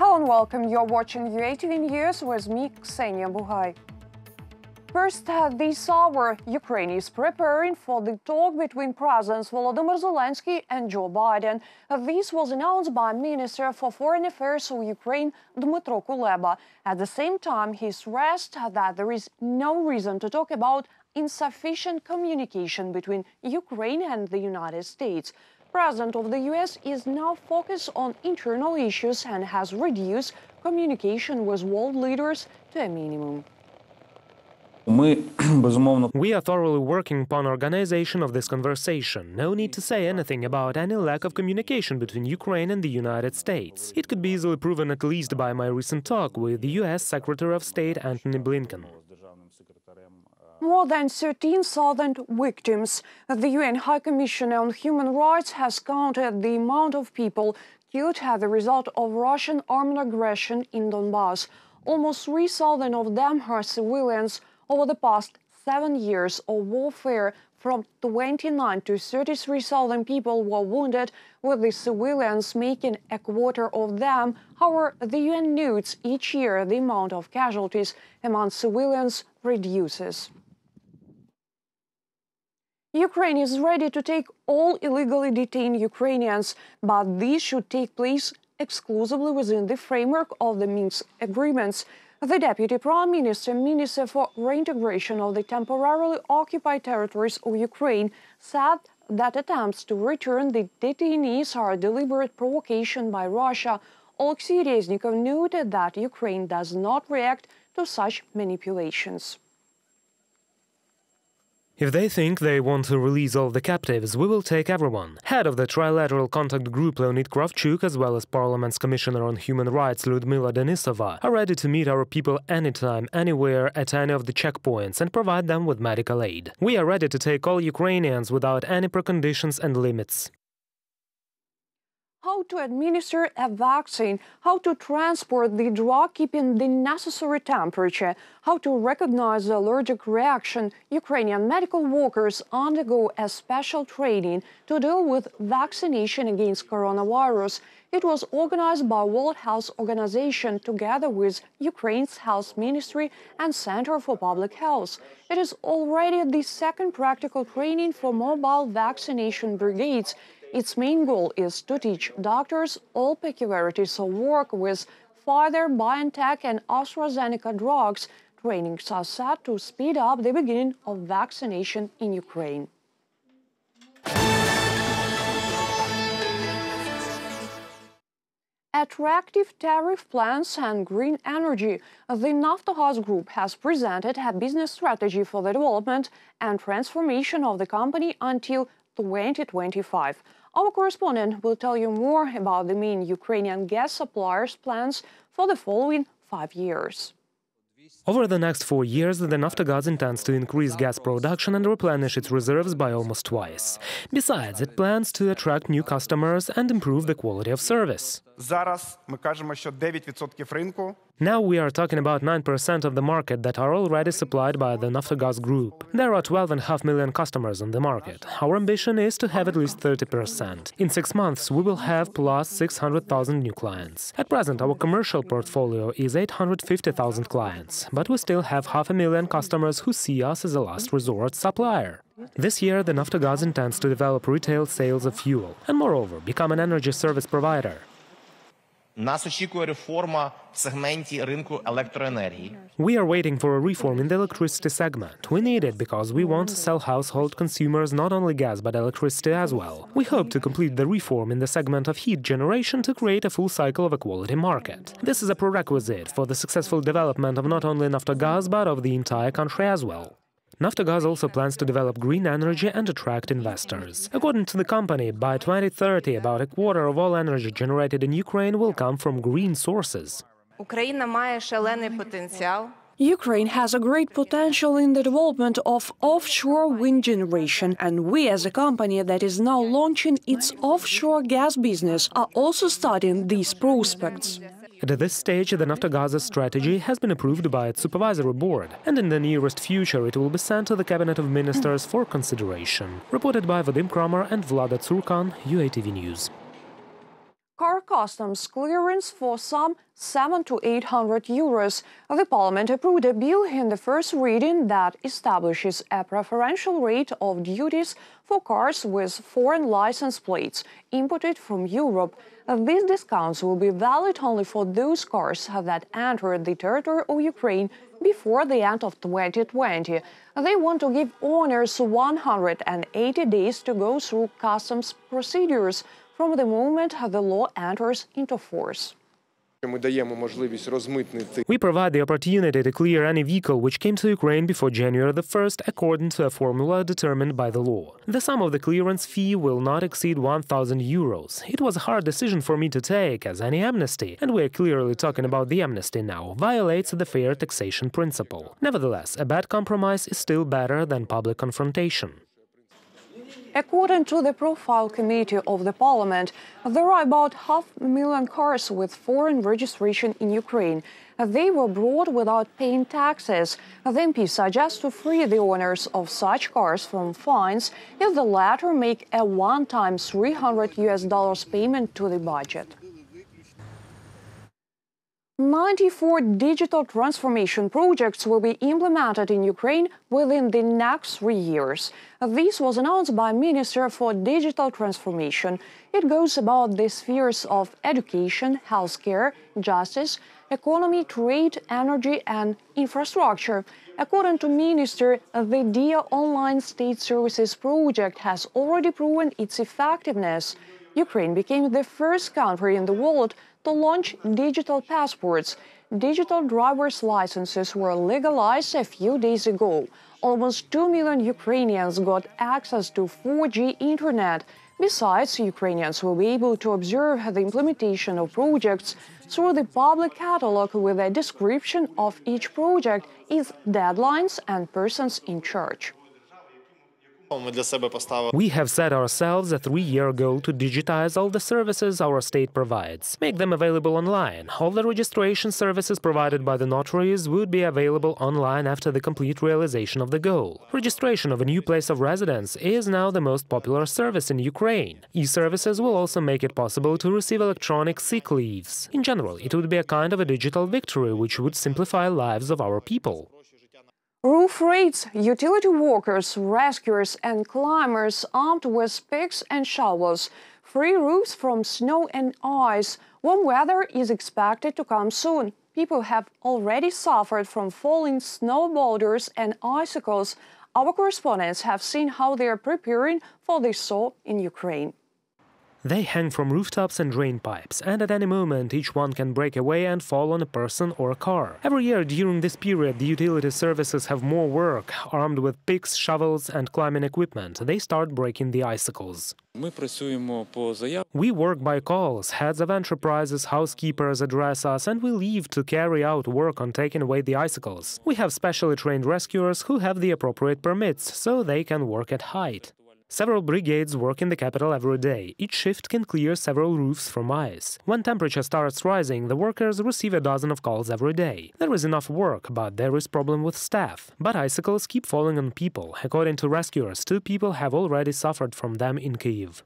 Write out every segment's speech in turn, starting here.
Hello and welcome. You're watching UATV News with me, Ksenia Buhay. First, this hour, Ukraine is preparing for the talk between Presidents Volodymyr Zelenskyy and Joe Biden. This was announced by Minister for Foreign Affairs of Ukraine, Dmytro Kuleba. At the same time, he stressed that there is no reason to talk about insufficient communication between Ukraine and the United States. President of the US is now focused on internal issues and has reduced communication with world leaders to a minimum. We are thoroughly working upon organization of this conversation. No need to say anything about any lack of communication between Ukraine and the United States. It could be easily proven at least by my recent talk with the US Secretary of State Antony Blinken. More than 13,000 victims. The UN High Commissioner on Human Rights has counted the amount of people killed as a result of Russian armed aggression in Donbas. Almost 3,000 of them are civilians. Over the past 7 years of warfare, from 29 to 33,000 people were wounded, with the civilians making a quarter of them. However, the UN notes each year the amount of casualties among civilians reduces. Ukraine is ready to take all illegally detained Ukrainians, but this should take place exclusively within the framework of the Minsk agreements. The Deputy Prime Minister, Minister for Reintegration of the Temporarily Occupied Territories of Ukraine, said that attempts to return the detainees are a deliberate provocation by Russia. Alexei Reznikov noted that Ukraine does not react to such manipulations. If they think they want to release all the captives, we will take everyone. Head of the Trilateral Contact Group Leonid Kravchuk, as well as Parliament's Commissioner on Human Rights Lyudmila Denisova, are ready to meet our people anytime, anywhere, at any of the checkpoints and provide them with medical aid. We are ready to take all Ukrainians without any preconditions and limits. How to administer a vaccine, how to transport the drug keeping the necessary temperature, how to recognize the allergic reaction. Ukrainian medical workers undergo a special training to deal with vaccination against coronavirus. It was organized by World Health Organization together with Ukraine's Health Ministry and Center for Public Health. It is already the second practical training for mobile vaccination brigades. Its main goal is to teach doctors all peculiarities of work with Pfizer, BioNTech and AstraZeneca drugs. Trainings are set to speed up the beginning of vaccination in Ukraine. Attractive tariff plans and green energy. The Naftogaz Group has presented a business strategy for the development and transformation of the company until 2025. Our correspondent will tell you more about the main Ukrainian gas suppliers' plans for the following 5 years. Over the next 4 years, the Naftogaz intends to increase gas production and replenish its reserves by almost twice. Besides, it plans to attract new customers and improve the quality of service. Now we are talking about 9% of the market that are already supplied by the Naftogaz Group. There are 12.5 million customers on the market. Our ambition is to have at least 30%. In 6 months, we will have plus 600,000 new clients. At present, our commercial portfolio is 850,000 clients, but we still have 500,000 customers who see us as a last resort supplier. This year, the Naftogaz intends to develop retail sales of fuel and, moreover, become an energy service provider. Нас очікує реформа в сегменті ринку електроенергії. We are waiting for a reform in the electricity segment. We need it because we want to sell household consumers not only gas but electricity as well. We hope to complete the reform in the segment of heat generation to create a full cycle of a quality market. This is a prerequisite for the successful development of not only Naftogaz but of the entire country as well. Naftogaz also plans to develop green energy and attract investors. According to the company, by 2030, about a quarter of all energy generated in Ukraine will come from green sources. Ukraine has a great potential in the development of offshore wind generation, and we as a company that is now launching its offshore gas business are also studying these prospects. At this stage, the Naftogaz's strategy has been approved by its supervisory board, and in the nearest future it will be sent to the Cabinet of Ministers for consideration. Reported by Vadim Kramer and Vlada Tsurkan, UATV News. car customs clearance for some 700 to 800 euros. The Parliament approved a bill in the first reading that establishes a preferential rate of duties for cars with foreign license plates imported from Europe. These discounts will be valid only for those cars that entered the territory of Ukraine before the end of 2020. They want to give owners 180 days to go through customs procedures from the moment the law enters into force. We provide the opportunity to clear any vehicle which came to Ukraine before January the 1st according to a formula determined by the law. The sum of the clearance fee will not exceed 1,000 euros. It was a hard decision for me to take, as any amnesty, and we're clearly talking about the amnesty now, violates the fair taxation principle. Nevertheless, a bad compromise is still better than public confrontation. According to the Profile Committee of the Parliament, there are about 500,000 cars with foreign registration in Ukraine. They were brought without paying taxes. The MP suggests to free the owners of such cars from fines if the latter make a one-time $300 payment to the budget. 94 digital transformation projects will be implemented in Ukraine within the next 3 years. This was announced by Minister for Digital Transformation. It goes about the spheres of education, healthcare, justice, economy, trade, energy and infrastructure. According to Minister, the DIA Online State Services project has already proven its effectiveness. Ukraine became the first country in the world to launch digital passports. Digital driver's licenses were legalized a few days ago. Almost 2 million Ukrainians got access to 4G internet. Besides, Ukrainians will be able to observe the implementation of projects through the public catalog with a description of each project, its deadlines and persons in charge. We have set ourselves a 3-year goal to digitize all the services our state provides, make them available online. All the registration services provided by the notaries would be available online after the complete realization of the goal. Registration of a new place of residence is now the most popular service in Ukraine. E-services will also make it possible to receive electronic sick leaves. In general, it would be a kind of a digital victory which would simplify lives of our people. Roof raids, utility workers, rescuers and climbers armed with picks and shovels. Free roofs from snow and ice. Warm weather is expected to come soon. People have already suffered from falling snow boulders and icicles. Our correspondents have seen how they are preparing for this thaw in Ukraine. They hang from rooftops and drain pipes, and at any moment each one can break away and fall on a person or a car. Every year during this period, the utility services have more work. Armed with picks, shovels and climbing equipment, they start breaking the icicles. We work by calls. Heads of enterprises, housekeepers address us, and we leave to carry out work on taking away the icicles. We have specially trained rescuers who have the appropriate permits, so they can work at height. Several brigades work in the capital every day. Each shift can clear several roofs from ice. When temperature starts rising, the workers receive a dozen of calls every day. There is enough work, but there is problem with staff. But icicles keep falling on people. According to rescuers, 2 people have already suffered from them in Kyiv.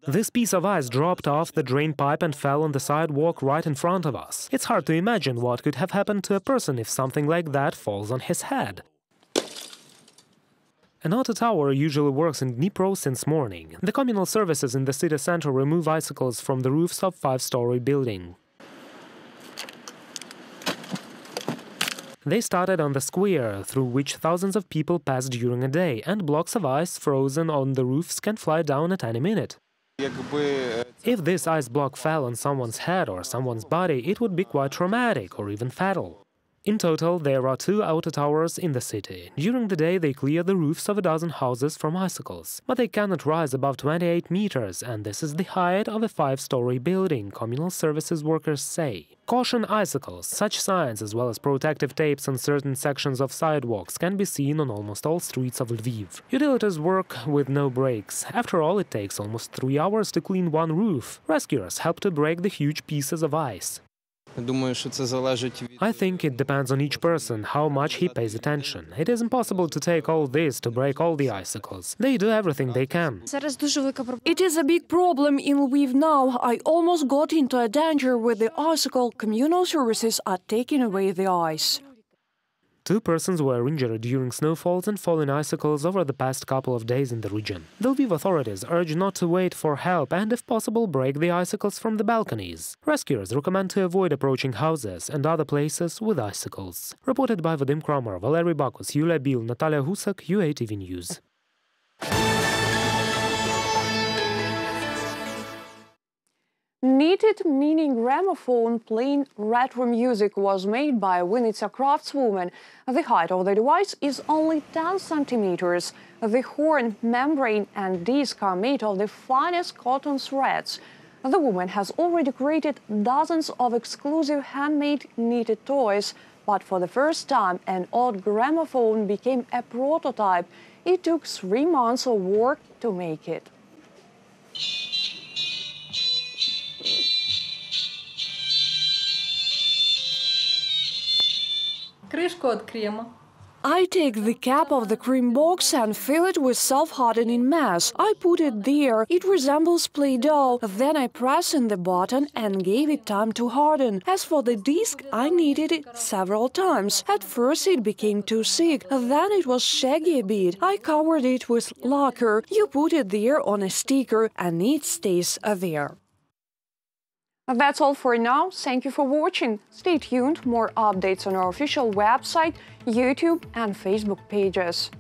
This piece of ice dropped off the drain pipe and fell on the sidewalk right in front of us. It's hard to imagine what could have happened to a person if something like that falls on his head. An auto tower usually works in Dnipro since morning. The communal services in the city center remove icicles from the roofs of 5-story building. They started on the square, through which thousands of people pass during a day, and blocks of ice frozen on the roofs can fly down at any minute. If this ice block fell on someone's head or someone's body, it would be quite traumatic or even fatal. In total, there are 2 auto towers in the city. During the day, they clear the roofs of a dozen houses from icicles. But they cannot rise above 28 meters, and this is the height of a 5-story building, communal services workers say. Caution icicles. Such signs, as well as protective tapes on certain sections of sidewalks, can be seen on almost all streets of Lviv. Utilities work with no breaks. After all, it takes almost 3 hours to clean one roof. Rescuers help to break the huge pieces of ice. I think it depends on each person, how much he pays attention. It is impossible to take all this to break all the icicles. They do everything they can. It is a big problem in Lviv now. I almost got into a danger with the icicle. Communal services are taking away the ice. 2 persons were injured during snowfalls and falling icicles over the past couple of days in the region. The Lviv authorities urge not to wait for help and, if possible, break the icicles from the balconies. Rescuers recommend to avoid approaching houses and other places with icicles. Reported by Vadim Kramer, Valery Bakus, Yulia Bil, Natalia Husak, UATV News. Knitted mini gramophone playing retro music was made by Vinnytsia craftswoman. The height of the device is only 10 centimeters. The horn, membrane and disc are made of the finest cotton threads. The woman has already created dozens of exclusive handmade knitted toys, but for the first time an old gramophone became a prototype. It took 3 months of work to make it. I take the cap of the cream box and fill it with self-hardening mass. I put it there. It resembles Play-Doh. Then I press in the button and gave it time to harden. As for the disc, I kneaded it several times. At first it became too thick. Then it was shaggy a bit. I covered it with lacquer. You put it there on a sticker and it stays there. That's all for now. Thank you for watching. Stay tuned. More updates on our official website, YouTube and Facebook pages.